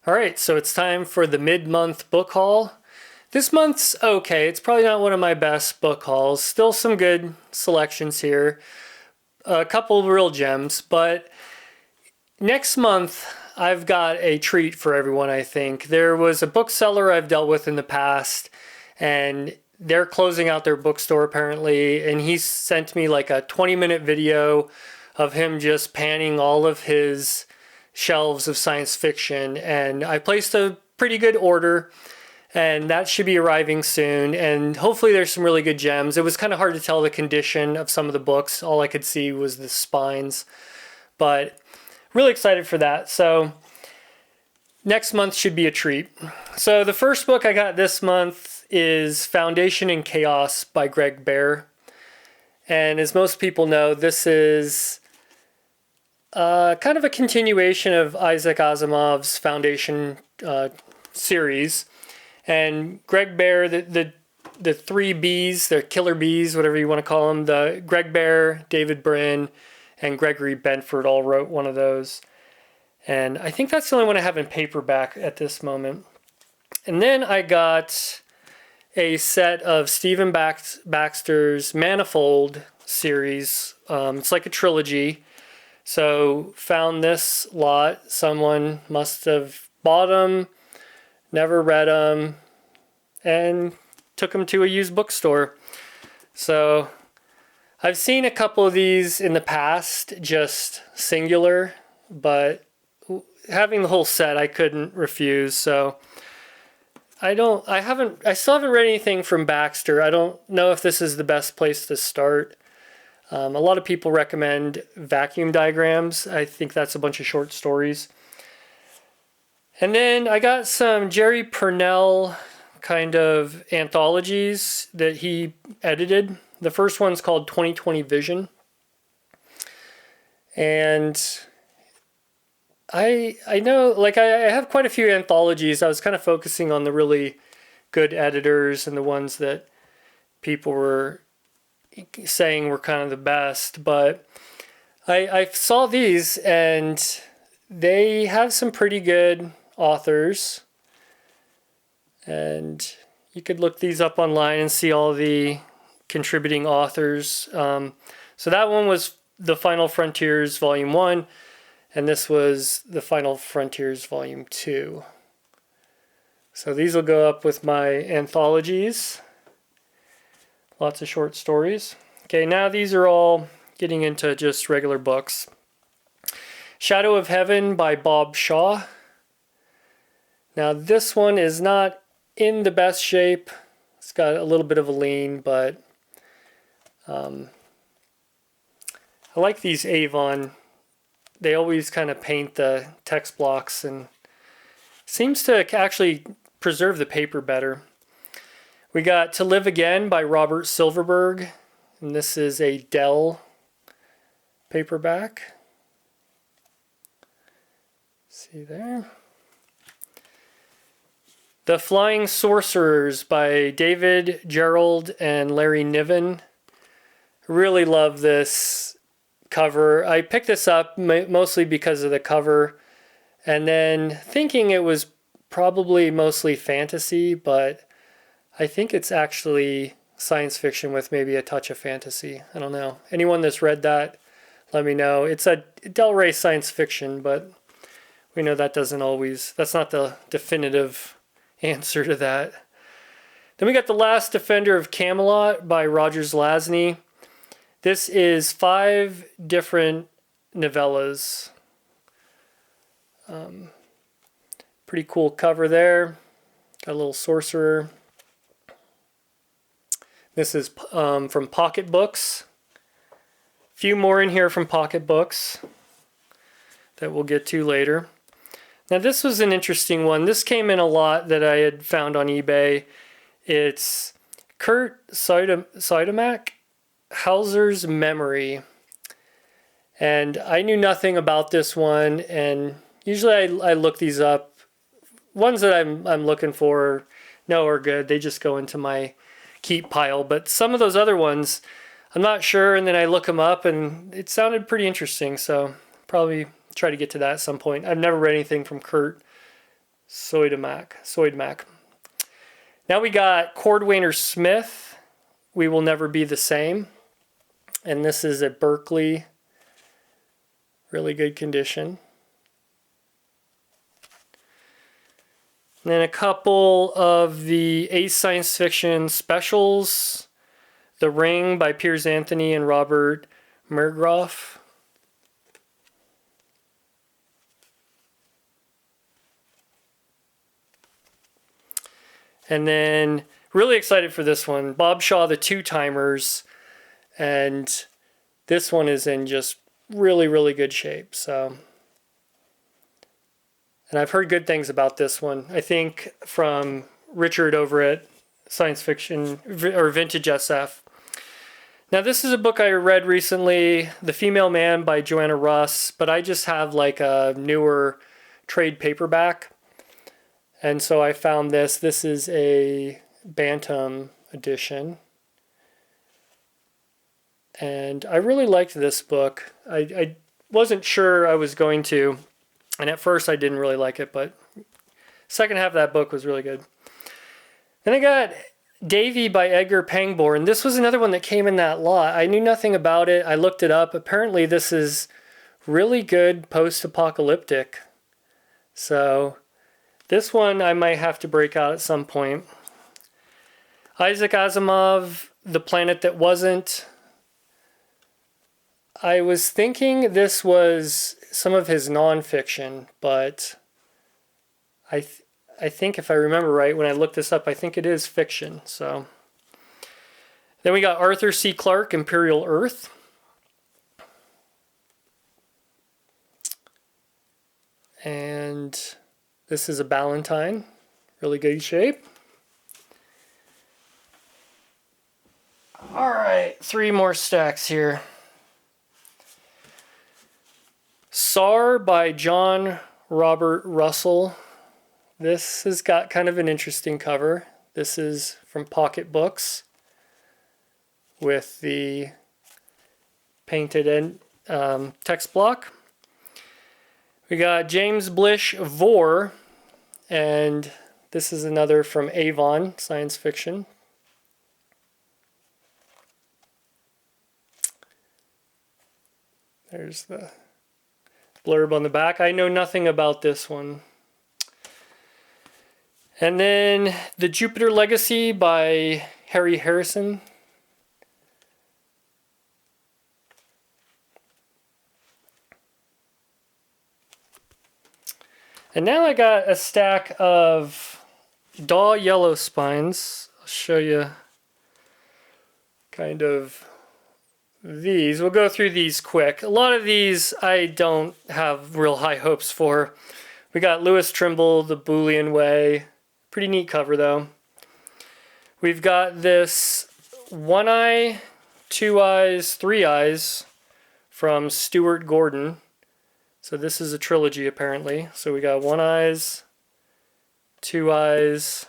All right, so it's time for the mid-month book haul. This month's okay. It's probably not one of my best book hauls. Still some good selections here. A couple of real gems, but next month I've got a treat for everyone, I think. There was a bookseller I've dealt with in the past, and they're closing out their bookstore apparently, and he sent me like a 20-minute video of him just panning all of his shelves of science fiction, and I placed a pretty good order, and that should be arriving soon, and hopefully there's some really good gems. It was kind of hard to tell the condition of some of the books. All I could see was the spines, but really excited for that. So next month should be a treat. So the first book I got this month is Foundation in Chaos by Greg Bear, and as most people know, this is kind of a continuation of Isaac Asimov's Foundation series. And Greg Bear, the three Bs, the killer bees, whatever you want to call them, the Greg Bear, David Brin, and Gregory Benford all wrote one of those. And I think that's the only one I have in paperback at this moment. And then I got a set of Stephen Baxter's Manifold series. It's like a trilogy. So found this lot. Someone must have bought them, never read them, and took them to a used bookstore. So I've seen a couple of these in the past, just singular, but having the whole set I couldn't refuse. So I still haven't read anything from Baxter. I don't know if this is the best place to start. A lot of people recommend Vacuum Diagrams. I think that's a bunch of short stories. And then I got some Jerry Purnell kind of anthologies that he edited. The first one's called 2020 Vision. And I know, like, I have quite a few anthologies. I was kind of focusing on the really good editors and the ones that people were saying were kind of the best, but I saw these and they have some pretty good authors, and you could look these up online and see all the contributing authors. So that one was The Final Frontiers Volume 1, and this was The Final Frontiers Volume 2. So these will go up with my anthologies. Lots of short stories. Okay, now these are all getting into just regular books. Shadow of Heaven by Bob Shaw. Now this one is not in the best shape. It's got a little bit of a lean, but I like these Avon. They always kind of paint the text blocks and seems to actually preserve the paper better. We got To Live Again by Robert Silverberg, and this is a Dell paperback. See there. The Flying Sorcerers by David Gerald and Larry Niven. Really love this cover. I picked this up mostly because of the cover, and then thinking it was probably mostly fantasy, but I think it's actually science fiction with maybe a touch of fantasy. I don't know. Anyone that's read that, let me know. It's a Del Rey science fiction, but we know that doesn't always, that's not the definitive answer to that. Then we got The Last Defender of Camelot by Rogers Lasny. This is 5 different novellas. Pretty cool cover there. Got a little sorcerer. This is from Pocket Books. A few more in here from Pocket Books that we'll get to later. Now this was an interesting one. This came in a lot that I had found on eBay. It's Kurt Siodmak, Hauser's Memory. And I knew nothing about this one, and usually I look these up. Ones that I'm looking for are good. They just go into my keep pile, but some of those other ones I'm not sure, and then I look them up and it sounded pretty interesting, so probably try to get to that at some point. I've never read anything from Kurt Soidmac. Now we got Cordwainer Smith, We Will Never Be the Same. And this is a Berkeley, really good condition. And then a couple of the Ace Science Fiction specials. The Ring by Piers Anthony and Robert Mergroff. And then, really excited for this one, Bob Shaw, The Two-Timers. And this one is in just really, really good shape. So, and I've heard good things about this one. I think from Richard over at Science Fiction, or Vintage SF. Now, this is a book I read recently, The Female Man by Joanna Russ, but I just have like a newer trade paperback. And so I found this. This is a Bantam edition. And I really liked this book. I wasn't sure I was going to. And at first I didn't really like it, but second half of that book was really good. Then I got Davy by Edgar Pangborn. This was another one that came in that lot. I knew nothing about it. I looked it up. Apparently this is really good post-apocalyptic. So this one I might have to break out at some point. Isaac Asimov, The Planet That Wasn't. I was thinking this was some of his nonfiction, but I think if I remember right, when I looked this up, I think it is fiction. So then we got Arthur C. Clarke, Imperial Earth. And this is a Ballantine, really good shape. All right, 3 more stacks here. Sar by John Robert Russell. This has got kind of an interesting cover. This is from Pocket Books with the painted text block. We got James Blish Vore, and this is another from Avon Science Fiction. There's the blurb on the back. I know nothing about this one. And then The Jupiter Legacy by Harry Harrison. And now I got a stack of Daw Yellow Spines. I'll show you kind of these. We'll go through these quick. A lot of these I don't have real high hopes for. We got Lewis Trimble, The Boolean Way. Pretty neat cover though. We've got this One Eye, Two Eyes, Three Eyes from Stuart Gordon. So this is a trilogy apparently. So we got One Eyes, Two Eyes,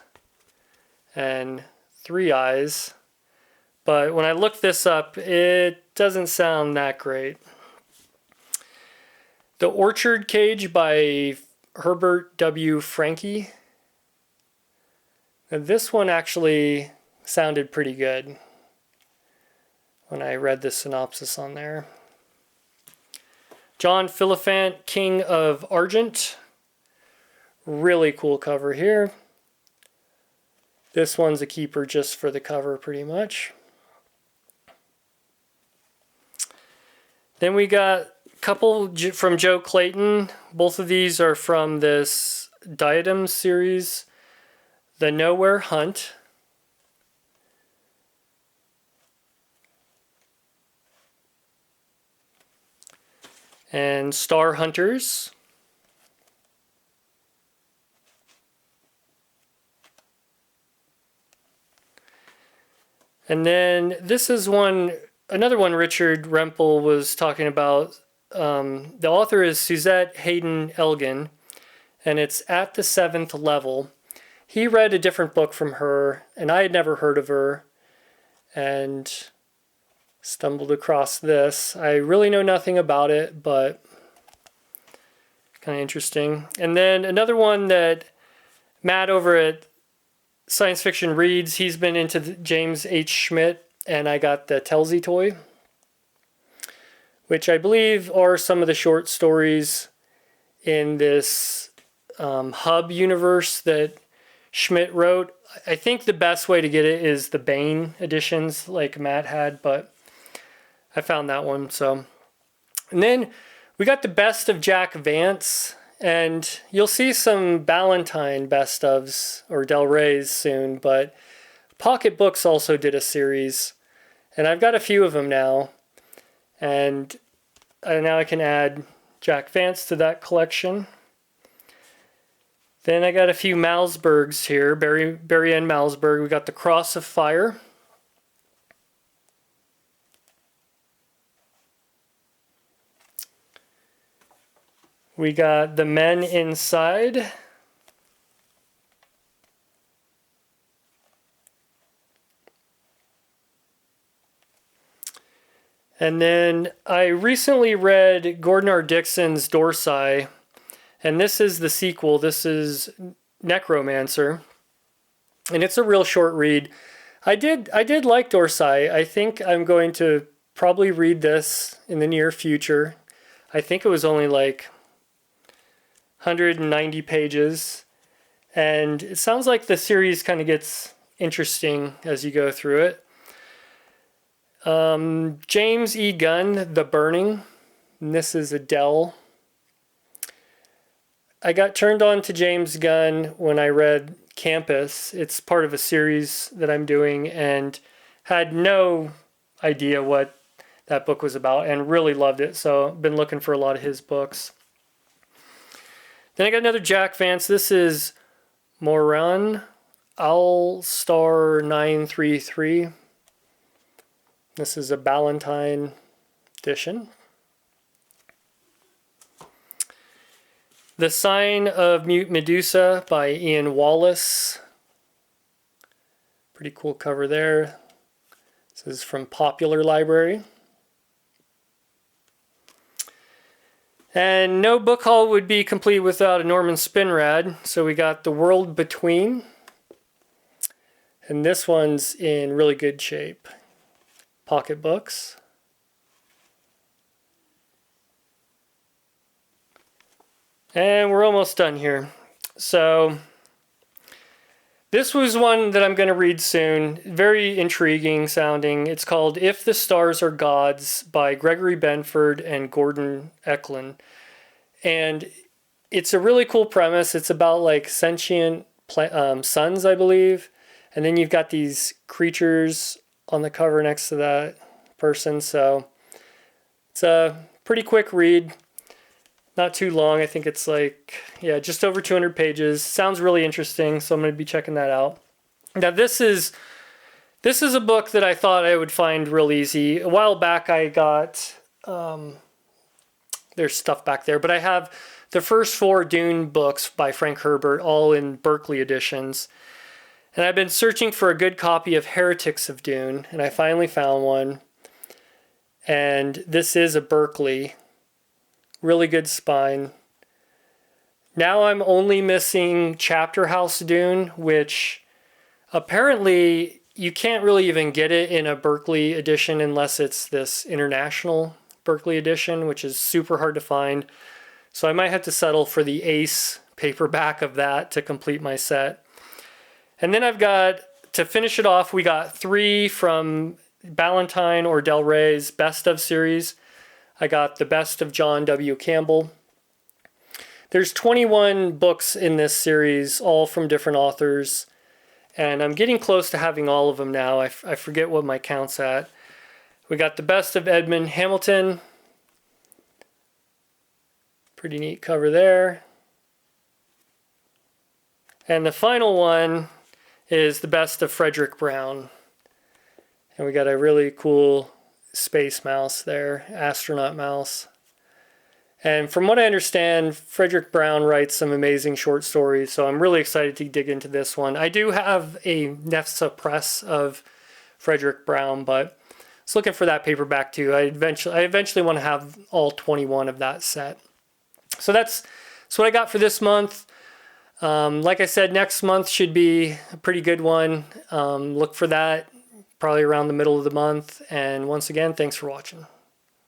and Three Eyes. But when I looked this up, it doesn't sound that great. The Orchard Cage by Herbert W. Franke. And this one actually sounded pretty good when I read the synopsis on there. John Philiphant, King of Argent. Really cool cover here. This one's a keeper just for the cover pretty much. Then we got a couple from Joe Clayton. Both of these are from this Diadem series, The Nowhere Hunt. And Star Hunters. And then this is another one Richard Rempel was talking about. The author is Suzette Hayden Elgin, and it's At the Seventh Level. He read a different book from her, and I had never heard of her, and stumbled across this. I really know nothing about it, but kind of interesting. And then another one that Matt over at Science Fiction Reads, he's been into James H. Schmidt, and I got the Telsey toy, which I believe are some of the short stories in this hub universe that Schmidt wrote. I think the best way to get it is the Bane editions like Matt had, but I found that one. So, and then we got the best of Jack Vance, and you'll see some Ballantine best ofs or Del Rey's soon, but Pocket Books also did a series, and I've got a few of them now, and now I can add Jack Vance to that collection. Then I got a few Malsbergs here, Barry N. Malsberg. We got the Cross of Fire. We got The Men Inside. And then I recently read Gordon R. Dixon's Dorsai, and this is the sequel. This is Necromancer, and it's a real short read. I did like Dorsai. I think I'm going to probably read this in the near future. I think it was only like 190 pages, and it sounds like the series kind of gets interesting as you go through it. James E. Gunn, The Burning, and this is Adele. I got turned on to James Gunn when I read Campus. It's part of a series that I'm doing, and had no idea what that book was about and really loved it, so I've been looking for a lot of his books. Then I got another Jack Vance. This is Moran All Star 933. This is a Ballantine edition. The Sign of Mute Medusa by Ian Wallace. Pretty cool cover there. This is from Popular Library. And no book haul would be complete without a Norman Spinrad. So we got The World Between. And this one's in really good shape. Pocket Books. And we're almost done here. So this was one that I'm going to read soon. Very intriguing sounding. It's called If the Stars Are Gods by Gregory Benford and Gordon Eklund. And it's a really cool premise. It's about like sentient suns, I believe. And then you've got these creatures on the cover next to that person. So it's a pretty quick read. Not too long. I think it's like, yeah, just over 200 pages. Sounds really interesting, so I'm going to be checking that out. Now this is a book that I thought I would find real easy. A while back I got, there's stuff back there, but I have the first 4 Dune books by Frank Herbert, all in Berkeley editions. And I've been searching for a good copy of Heretics of Dune, and I finally found one. And this is a Berkeley. Really good spine. Now I'm only missing Chapter House Dune, which apparently you can't really even get it in a Berkeley edition unless it's this international Berkeley edition, which is super hard to find. So I might have to settle for the Ace paperback of that to complete my set. And then I've got, to finish it off, we got 3 from Ballantine or Del Rey's Best of series. I got the Best of John W. Campbell. There's 21 books in this series, all from different authors. And I'm getting close to having all of them now. I forget what my count's at. We got the Best of Edmund Hamilton. Pretty neat cover there. And the final one is the Best of Frederick Brown. And we got a really cool space mouse there, astronaut mouse. And from what I understand, Frederick Brown writes some amazing short stories, so I'm really excited to dig into this one. I do have a Nefsa press of Frederick Brown, but I was looking for that paperback too. I eventually want to have all 21 of that set. So that's what I got for this month. Like I said, next month should be a pretty good one. Look for that probably around the middle of the month. And once again, thanks for watching.